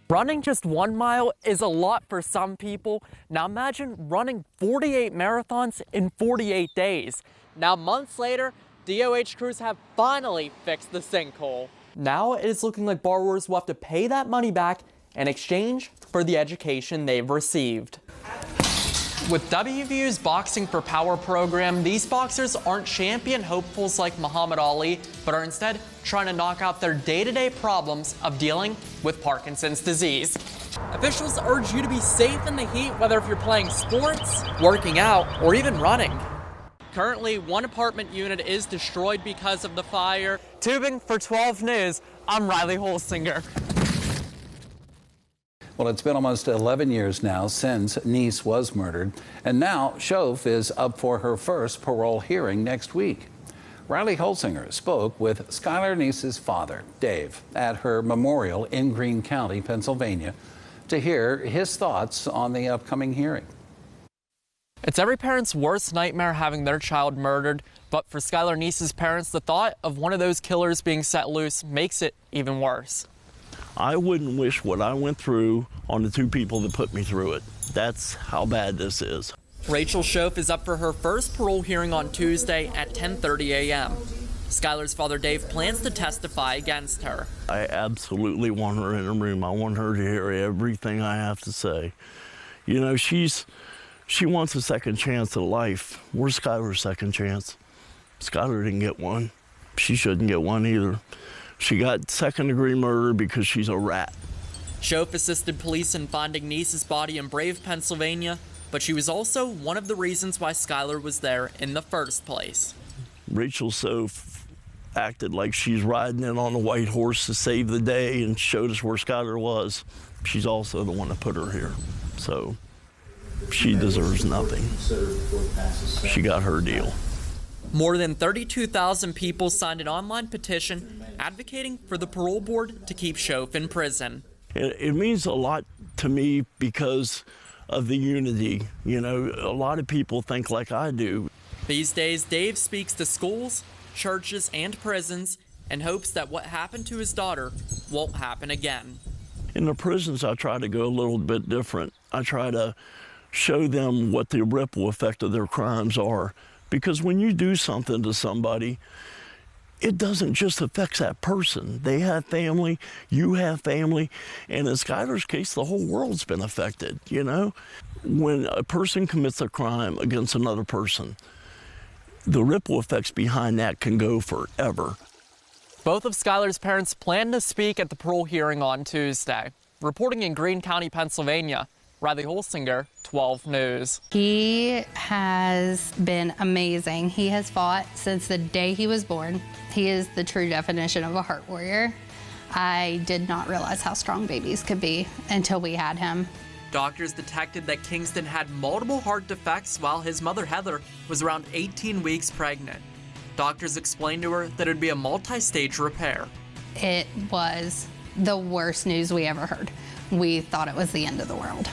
Running just 1 mile is a lot for some people. Now imagine running 48 marathons in 48 days. Now months later, DOH crews have finally fixed the sinkhole. Now it is looking like borrowers will have to pay that money back in exchange for the education they've received. With WVU's Boxing for Power program, these boxers aren't champion hopefuls like Muhammad Ali, but are instead trying to knock out their day-to-day problems of dealing with Parkinson's disease. Officials urge you to be safe in the heat, whether if you're playing sports, working out, or even running. Currently, one apartment unit is destroyed because of the fire. Tubing for 12 News, I'm Riley Holsinger. Well, it's been almost 11 years now since Niece was murdered, and now Shove is up for her first parole hearing next week. Riley Holsinger spoke with Skylar Niece's father, Dave, at her memorial in Greene County, Pennsylvania, to hear his thoughts on the upcoming hearing. It's every parent's worst nightmare having their child murdered, but for Skylar Niece's parents, the thought of one of those killers being set loose makes it even worse. I wouldn't wish what I went through on the two people that put me through it. That's how bad this is. Rachel Schoaf is up for her first parole hearing on Tuesday at 10:30 a.m. Skylar's father, Dave, plans to testify against her. I absolutely want her in a room. I want her to hear everything I have to say. You know, she wants a second chance at life. Where's Skylar's second chance? Skylar didn't get one. She shouldn't get one either. She got second-degree murder because she's a rat. Schoaf assisted police in finding Niece's body in Brave, Pennsylvania, but she was also one of the reasons why Skylar was there in the first place. Rachel Schoaf acted like she's riding in on a white horse to save the day and showed us where Skylar was. She's also the one that put her here, so she deserves nothing. She got her deal. More than 32,000 people signed an online petition advocating for the parole board to keep Schoaf in prison. It means a lot to me because of the unity. You know, a lot of people think like I do. These days, Dave speaks to schools, churches, and prisons and hopes that what happened to his daughter won't happen again. In the prisons, I try to go a little bit different. I try to show them what the ripple effect of their crimes are. Because when you do something to somebody, it doesn't just affect that person. They have family, you have family, and in Skylar's case, the whole world's been affected, you know? When a person commits a crime against another person, the ripple effects behind that can go forever. Both of Skylar's parents plan to speak at the parole hearing on Tuesday. Reporting in Greene County, Pennsylvania, Riley Holsinger, 12 News. He has been amazing. He has fought since the day he was born. He is the true definition of a heart warrior. I did not realize how strong babies could be until we had him. Doctors detected that Kingston had multiple heart defects while his mother, Heather, was around 18 weeks pregnant. Doctors explained to her that it would be a multi-stage repair. It was the worst news we ever heard. We thought it was the end of the world.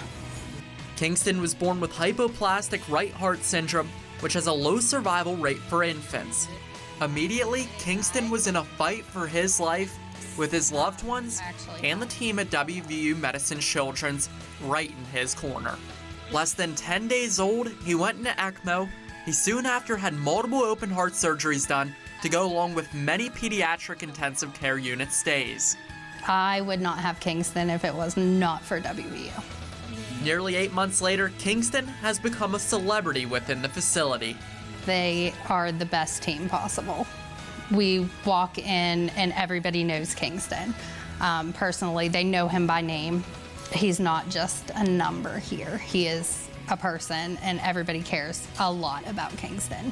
Kingston was born with hypoplastic right heart syndrome, which has a low survival rate for infants. Immediately, Kingston was in a fight for his life with his loved ones and the team at WVU Medicine Children's right in his corner. Less than 10 days old, he went into ECMO. He soon after had multiple open heart surgeries done to go along with many pediatric intensive care unit stays. I would not have Kingston if it was not for WVU. Nearly 8 months later, Kingston has become a celebrity within the facility. They are the best team possible. We walk in and everybody knows Kingston. Personally, they know him by name. He's not just a number here. He is a person, and everybody cares a lot about Kingston.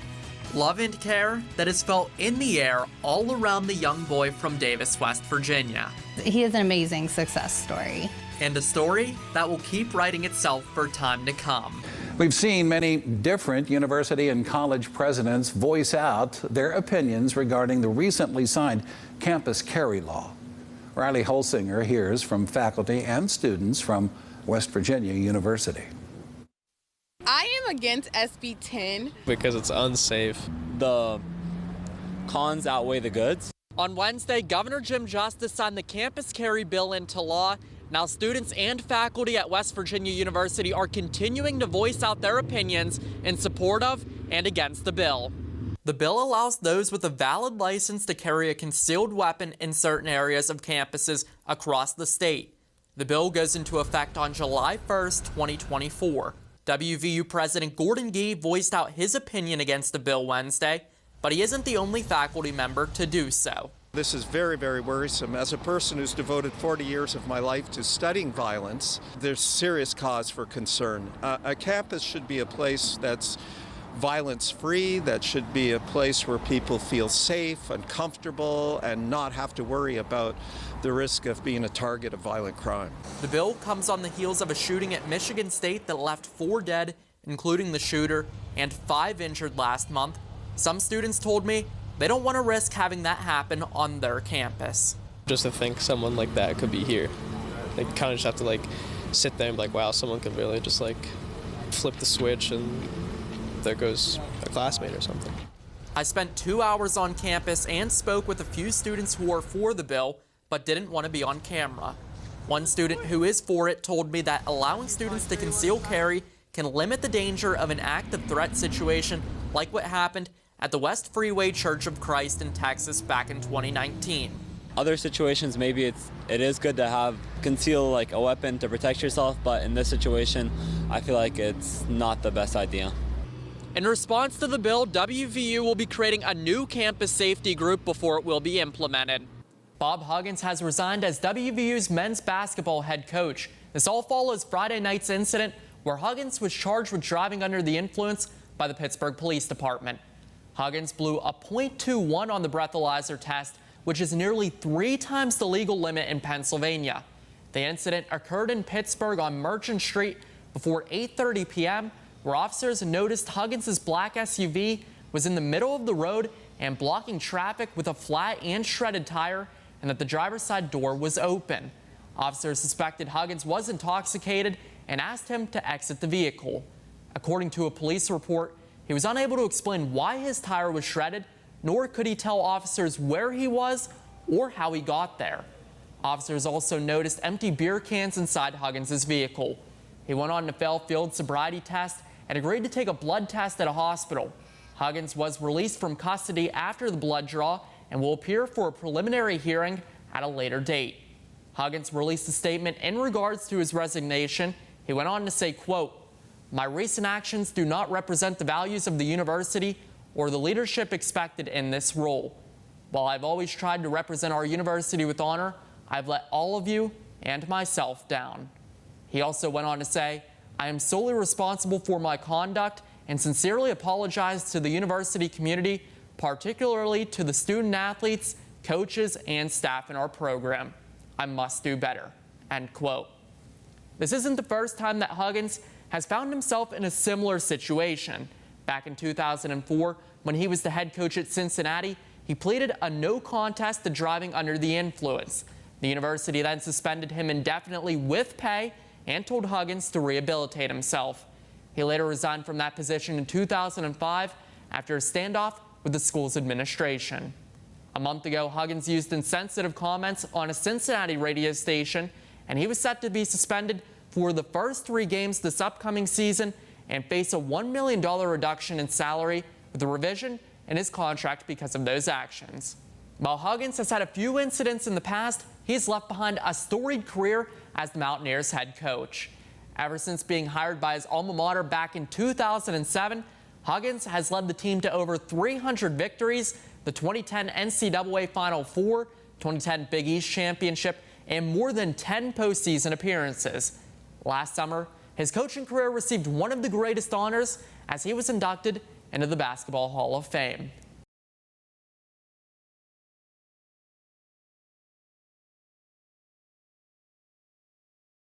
Love and care that is felt in the air all around the young boy from Davis, West Virginia. He is an amazing success story. And a story that will keep writing itself for time to come. We've seen many different university and college presidents voice out their opinions regarding the recently signed campus carry law. Riley Holsinger hears from faculty and students from West Virginia University. I am against SB 10 because it's unsafe. The cons outweigh the goods. On Wednesday, Governor Jim Justice signed the campus carry bill into law. Now, students and faculty at West Virginia University are continuing to voice out their opinions in support of and against the bill. The bill allows those with a valid license to carry a concealed weapon in certain areas of campuses across the state. The bill goes into effect on July 1st, 2024. WVU President Gordon Gee voiced out his opinion against the bill Wednesday, but he isn't the only faculty member to do so. This is very, very worrisome. As a person who's devoted 40 years of my life to studying violence, there's serious cause for concern. A campus should be a place that's violence-free, that should be a place where people feel safe and comfortable and not have to worry about the risk of being a target of violent crime. The bill comes on the heels of a shooting at Michigan State that left 4 dead, including the shooter, and 5 injured last month. Some students told me they don't want to risk having that happen on their campus. Just to think someone like that could be here. They kind of just have to like sit there and be like, wow, someone could really just like flip the switch and there goes a classmate or something. I spent 2 hours on campus and spoke with a few students who are for the bill but didn't want to be on camera. One student who is for it told me that allowing students to conceal carry can limit the danger of an active threat situation like what happened at the West Freeway Church of Christ in Texas back in 2019. Other situations, maybe it is good to conceal like a weapon to protect yourself, but in this situation, I feel like it's not the best idea. In response to the bill, WVU will be creating a new campus safety group before it will be implemented. Bob Huggins has resigned as WVU's men's basketball head coach. This all follows Friday night's incident where Huggins was charged with driving under the influence by the Pittsburgh Police Department. Huggins blew a .21 on the breathalyzer test, which is nearly 3 times the legal limit in Pennsylvania. The incident occurred in Pittsburgh on Merchant Street before 8:30 p.m., where officers noticed Huggins' black SUV was in the middle of the road and blocking traffic with a flat and shredded tire, and that the driver's side door was open. Officers suspected Huggins was intoxicated and asked him to exit the vehicle. According to a police report, he was unable to explain why his tire was shredded, nor could he tell officers where he was or how he got there. Officers also noticed empty beer cans inside Huggins' vehicle. He went on to fail field sobriety tests and agreed to take a blood test at a hospital. Huggins was released from custody after the blood draw and will appear for a preliminary hearing at a later date. Huggins released a statement in regards to his resignation. He went on to say, quote, "My recent actions do not represent the values of the university or the leadership expected in this role. While I've always tried to represent our university with honor, I've let all of you and myself down." He also went on to say, "I am solely responsible for my conduct and sincerely apologize to the university community, particularly to the student athletes, coaches, and staff in our program. I must do better." End quote. This isn't the first time that Huggins has found himself in a similar situation. Back in 2004, when he was the head coach at Cincinnati, he pleaded a no contest to driving under the influence. The university then suspended him indefinitely with pay and told Huggins to rehabilitate himself. He later resigned from that position in 2005 after a standoff with the school's administration. A month ago, Huggins used insensitive comments on a Cincinnati radio station, and he was set to be suspended for the first 3 games this upcoming season and face a $1 million reduction in salary with a revision in his contract because of those actions. While Huggins has had a few incidents in the past, he's left behind a storied career as the Mountaineers head coach. Ever since being hired by his alma mater back in 2007, Huggins has led the team to over 300 victories, the 2010 NCAA Final Four, 2010 Big East Championship, and more than 10 postseason appearances. Last summer, his coaching career received one of the greatest honors as he was inducted into the Basketball Hall of Fame.